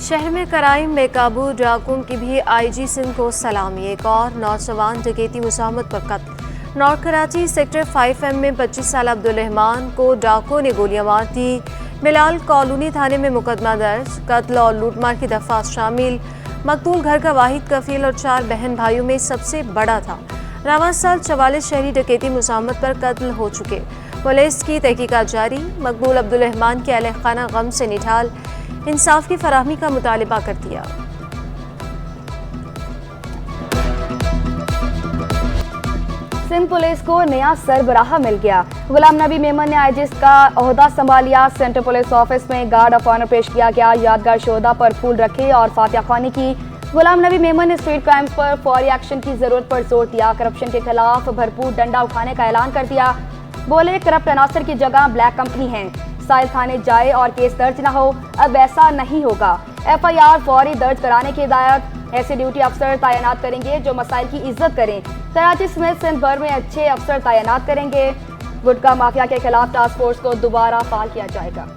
शहर में क्राइम बेकाबू, डाकुओं की भी आईजी सिंध को सलामी। एक और नौजवान डकैती मुज़ाहमत पर कत्ल। नॉर्थ कराची सेक्टर 5M में 25 साल अब्दुल रहमान को डाकुओं ने गोलियां मार दी। बिलाल कॉलोनी थाने में मुकदमा दर्ज। कत्ल और लूटमार की दफात शामिल। मकतूल घर का वाहिद कफील और 4 बहन भाइयों में सबसे बड़ा था। रवां साल 44 शहरी डकैती मुज़ाहमत पर कत्ल हो चुके। पुलिस की तहकीकात जारी। मकबूल अब्दुल रहमान के अहले खाना गम से निढाल, इंसाफ की फराहमी का मुतालबा कर दिया। सिंध पुलिस को नया सरबराह मिल गया। गुलाम नबी मेमन ने आईजी का ओहदा संभाल लिया। सेंट्रल पुलिस ऑफिस में गार्ड ऑफ ऑनर पेश किया गया। यादगार शोधा पर फूल रखे और फातिहा ख्वानी की। गुलाम नबी मेमन ने स्ट्रीट क्राइम्स पर फौरी एक्शन की जरूरत पर जोर दिया। करप्शन के खिलाफ भरपूर डंडा उठाने का ऐलान कर दिया। बोले, करप्ट अनासर की जगह ब्लैक कंपनी है। साइल थाने जाए और केस दर्ज न हो, अब ऐसा नहीं होगा। FIR फौरी दर्ज कराने की हिदायत। ऐसे ड्यूटी अफसर तैनात करेंगे जो मसाइल की इज्जत करें। कराची समेत सिंध भर में अच्छे अफसर तैनात करेंगे। गुटखा माफिया के खिलाफ टास्क फोर्स को दोबारा फाल किया जाएगा।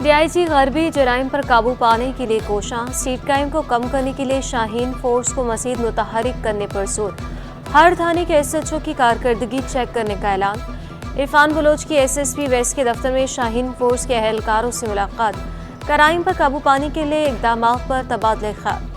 DIG गरबी जराइम पर काबू पाने के लिए कोशां। स्ट्रीट क्राइम को कम करने के लिए शाहीन फोर्स को मजीद मुतहरिक करने पर जोर। हर थाने के SHO की कारकर्दगी चेक करने का ऐलान। इरफान बलोच की SSP वेस्ट के दफ्तर में शाहीन फोर्स के अहलकारों से मुलाकात। क्राइम पर काबू पाने के लिए इकदाम पर तबादले ख्याल।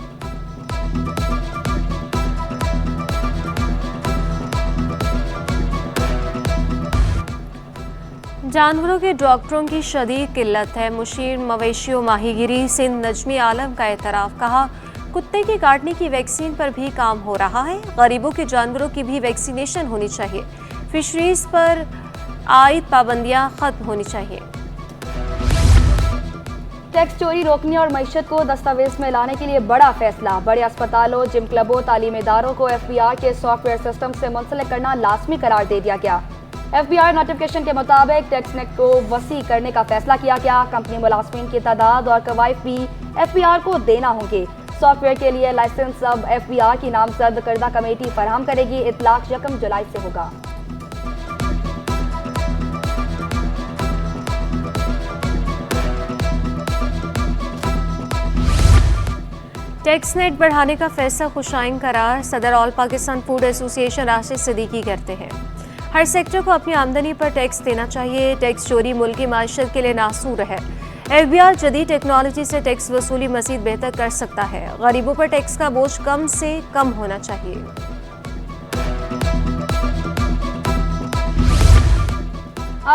जानवरों के डॉक्टरों की शदीद किल्लत है। मुशीर मवेशियों माहीगिरी सिंध नजमी आलम का एतराफ़। कहा, कुत्ते के काटने की वैक्सीन पर भी काम हो रहा है। गरीबों के जानवरों की भी वैक्सीनेशन होनी चाहिए। फिशरीज पर आयद पाबंदियां खत्म होनी चाहिए। टैक्स चोरी रोकने और मईशत को दस्तावेज में लाने के लिए बड़ा फैसला। बड़े अस्पतालों, जिम क्लबों, तालीमी इदारों को FBR के सॉफ्टवेयर सिस्टम से मुंसलिक करना लाजमी करार दे दिया गया। FBR नोटिफिकेशन के मुताबिक टैक्स नेट को वसी करने का फैसला किया गया। कंपनी मुलाजमीन की तादाद और कवायद भी FBR को देना होंगे। सॉफ्टवेयर के लिए लाइसेंस अब FBR की नामजद करदा कमेटी फराहम करेगी। इतलाक 1 जुलाई से होगा। टैक्स नेट बढ़ाने का फैसला खुशाइन करार। सदर all Pakistan food association Rashid Siddiqui कहते हैं, हर सेक्टर को अपनी आमदनी पर टैक्स देना चाहिए। टैक्स चोरी मुल्क की माशत के लिए नासूर है। FBR जदीद टेक्नोलॉजी से टैक्स वसूली मजीद बेहतर कर सकता है। गरीबों पर टैक्स का बोझ कम से कम होना चाहिए।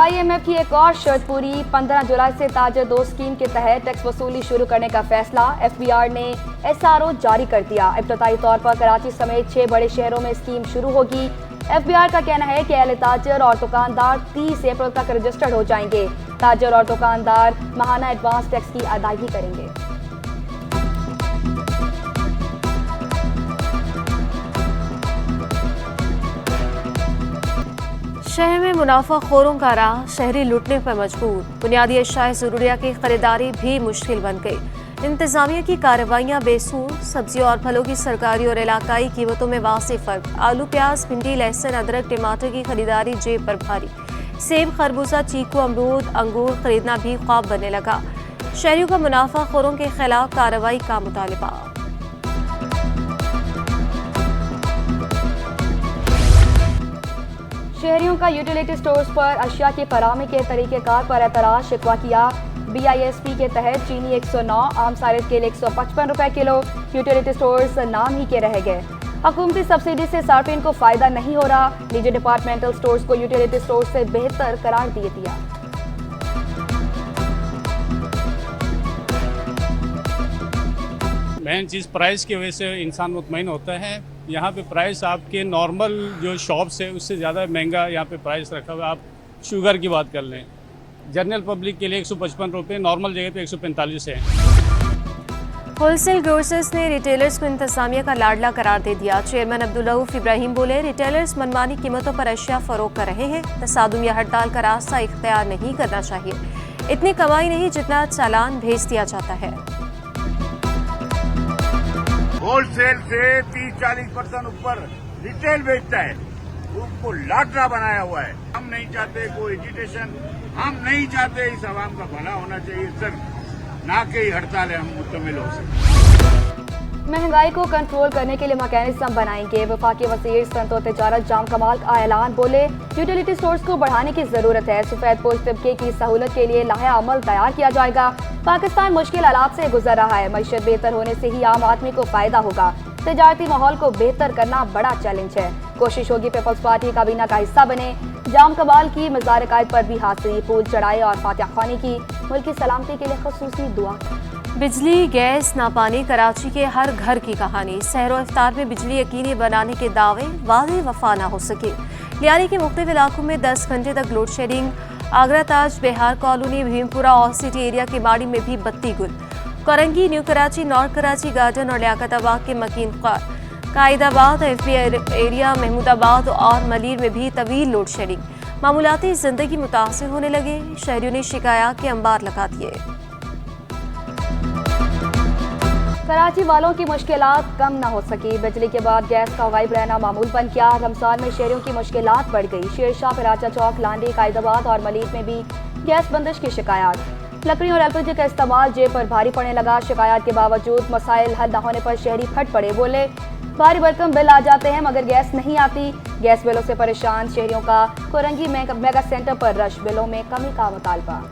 IMF की एक और शर्त पूरी। 15 जुलाई से ताजर 2 स्कीम के तहत टैक्स वसूली शुरू करने का फैसला। FBR ने SRO जारी कर दिया। इब्तदाई तौर पर कराची समेत 6 बड़े शहरों में स्कीम शुरू होगी। FBR का कहना है कि अहले ताजर और दुकानदार 30 अप्रैल तक रजिस्टर्ड हो जाएंगे। ताजर और दुकानदार माहाना एडवांस टैक्स की अदायगी करेंगे। शहर में मुनाफाखोरों का राह, शहरी लूटने पर मजबूर। बुनियादी अशाए ज़रूरिया की खरीदारी भी मुश्किल बन गई। इंतजामिया की कार्रवाइयाँ बेसूर। सब्जियों और फलों की सरकारी और इलाकाई कीमतों में वाज़ेह फ़र्क। आलू, प्याज, भिंडी, लहसुन, अदरक, टमाटर की खरीदारी जेब पर भारी। सेब, खरबूजा, चीकू, अमरूद, अंगूर खरीदना भी ख्वाब बनने लगा। शहरियों का मुनाफाखोरों के खिलाफ कार्रवाई का मुतालबा। शहरियों का यूटिलिटी स्टोर्स पर अशिया की फराहमी के तरीक़ेकार पर एतराज़ शिकवा किया। BISP के तहत चीनी 109, आम सारे तेल 155 रुपए किलो। यूटिलिटी स्टोर्स नाम ही के रह गए। हुकूमती सब्सिडी से सार्फिन को फ़ायदा नहीं हो रहा। निजी डिपार्टमेंटल स्टोर्स को यूटिलिटी स्टोर्स से बेहतर करार दे दिया। मेन चीज़ प्राइस की वजह से इंसान मुतमईन होता है। यहाँ पे प्राइस आपके नॉर्मल जो शॉप्स है उससे ज़्यादा महंगा यहाँ पे प्राइस रखा हुआ है। आप शुगर की बात कर लें, जनरल पब्लिक के लिए 155 रुपये, नॉर्मल जगह पे 145 है। होलसेल ग्रोसर्स ने रिटेलर्स को इंतजामिया का लाडला करार दे दिया। चेयरमैन अब्दुल रऊफ इब्राहिम बोले, रिटेलर्स मनमानी कीमतों पर अशिया फरोख्त कर रहे हैं। तसादुम या हड़ताल का रास्ता इख्तियार नहीं करना चाहिए। इतनी कमाई नहीं जितना चालान भेज दिया जाता है। होलसेल से 30-40% ऊपर रिटेल बेचता है, उसको लाटरा बनाया हुआ है। हम नहीं चाहते कोई एजिटेशन, हम नहीं चाहते, इस आवाम का भला होना चाहिए सर, ना कि हड़ताल है, हम मुकम्मल हो सकते। महंगाई को कंट्रोल करने के लिए मैकेनिज्म बनाएंगे। वफाकी वज़ीर सनअत और तिजारत जाम कमाल का ऐलान, बोले यूटिलिटी स्टोर्स को बढ़ाने की जरूरत है। सफेदपोश तबके की सहूलत के लिए लाहे अमल तैयार किया जाएगा। पाकिस्तान मुश्किल हालात से गुजर रहा है, मईशत बेहतर होने से ही आम आदमी को फायदा होगा। तजारती माहौल को बेहतर करना बड़ा चैलेंज है। कोशिश होगी पीपल्स पार्टी काबीना का हिस्सा बने। जाम कमाल की मज़ार कायद पर भी हाजिरी, फूल चढ़ाए और फातिहा ख्वानी की। मुल्क की सलामती के लिए खसूसी दुआ। बिजली, गैस, नापानी, कराची के हर घर की कहानी। सहरो इफ्तार में बिजली यकीनी बनाने के दावे, वादे वफा ना हो सके। लियारी के मुख्तलिफ इलाकों में 10 घंटे तक लोड शेडिंग। आगरा ताज, बिहार कॉलोनी, भीमपुरा और सिटी एरिया के बाड़ी में भी बत्ती गुल। Korangi, new Karachi, north Karachi garden और लियाकताबाद के मकीन कायदाबाद, एफबी एरिया, महमूदाबाद और मलीर में भी तवील लोड शेडिंग। मामूलाती जिंदगी मुतासिर होने लगे। शहरियों ने शिकायत के अंबार लगा दिए। कराची वालों की मुश्किलात कम न हो सकी। बिजली के बाद गैस का गायब रहना मामूल बन गया। रमजान में शहरियों की मुश्किलात बढ़ गई। शेरशाह, फिराचा चौक, लांडी, कायदाबाद और मलीर में भी गैस बंदिश की शिकायत। लकड़ी और एलपीजी का इस्तेमाल जेब पर भारी पड़ने लगा। शिकायत के बावजूद मसाइल हल न होने पर शहरी फट पड़े। बोले भारी भरकम बिल आ जाते हैं मगर गैस नहीं आती। गैस बिलों से परेशान शहरियों का कोरंगी मेगा सेंटर पर रश, बिलों में कमी का मुतालबा।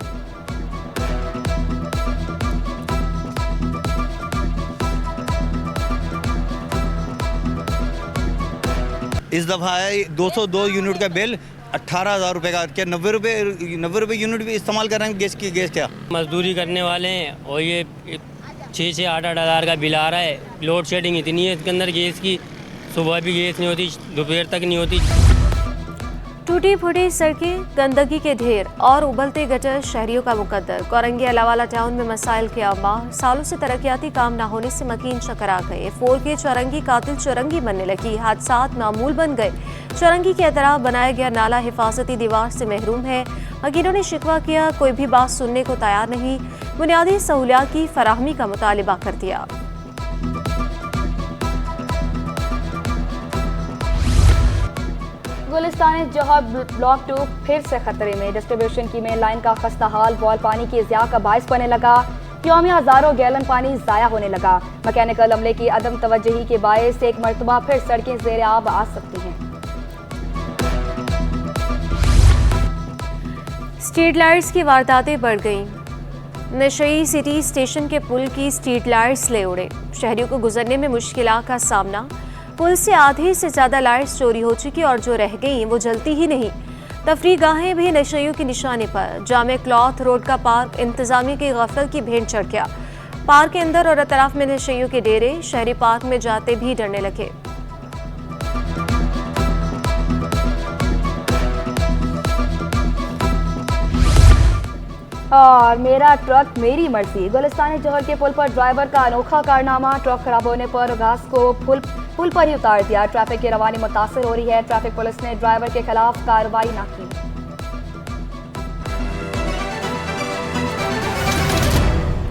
इस दफ़ा है 202 यूनिट का बिल 18,000 रुपये का। क्या 90 रुपये यूनिट भी इस्तेमाल कर रहे हैं गैस क्या? मजदूरी करने वाले हैं और ये 6-8 हज़ार का बिल आ रहा है। लोड शेडिंग इतनी है इसके अंदर गैस की, सुबह भी गैस नहीं होती, दोपहर तक नहीं होती। टूटी फूटी सड़कें, गंदगी के ढेर और उबलते गटर शहरियों का मुकद्दर। कोरंगी अलावाला टाउन में मसाइल के अंबार। सालों से तरक्याती काम न होने से मकीन चकरा गए। 4K चौरंगी कातिल चौरंगी बनने लगी। हादसात मामूल बन गए। चौरंगी के अतराफ बनाया गया नाला हिफाजती दीवार से महरूम है। मकीनों ने शिकवा किया, कोई भी बात सुनने को तैयार नहीं। बुनियादी सहूलियात की फराहमी का मुतालिबा कर दिया। गुलिस्तान जौहर ब्लॉक 2 फिर से खतरे में। डिस्ट्रीब्यूशन की मेन लाइन का खस्ता हाल बॉल पानी की ज़िया का बायस बनने लगा। यौमिया हज़ारों गैलन पानी ज़ाया होने लगा। मैकेनिकल अमले की अदम तवज्जुही के बायस एक मरतबा फिर सड़कें ज़ेर आब आ सकती हैं। स्ट्रीट लाइट्स की वारदातें बढ़ गईं। नशई सिटी स्टेशन के पुल की स्ट्रीट लाइट्स ले उड़े। शहरियों को गुजरने में मुश्किलात का सामना। पुल से आधी से ज़्यादा लाइट्स चोरी हो चुकी और जो रह गई वो जलती ही नहीं। तफरीगाहें भी नशइयों के निशाने पर। जामे क्लॉथ रोड का पार्क इंतजामिया की गफलत की भेंट चढ़ गया। पार्क के अंदर और अतराफ में नशइयों के डेरे। शहरी पार्क में जाते भी डरने लगे। और मेरा ट्रक मेरी मर्जी। गुलिस्तान जौहर के पुल पर ड्राइवर का अनोखा कारनामा। ट्रक खराब होने पर घास को पुल पर ही उतार दिया। ट्रैफिक की रवानी मुतासर हो रही है। ट्रैफिक पुलिस ने ड्राइवर के खिलाफ कार्रवाई न की।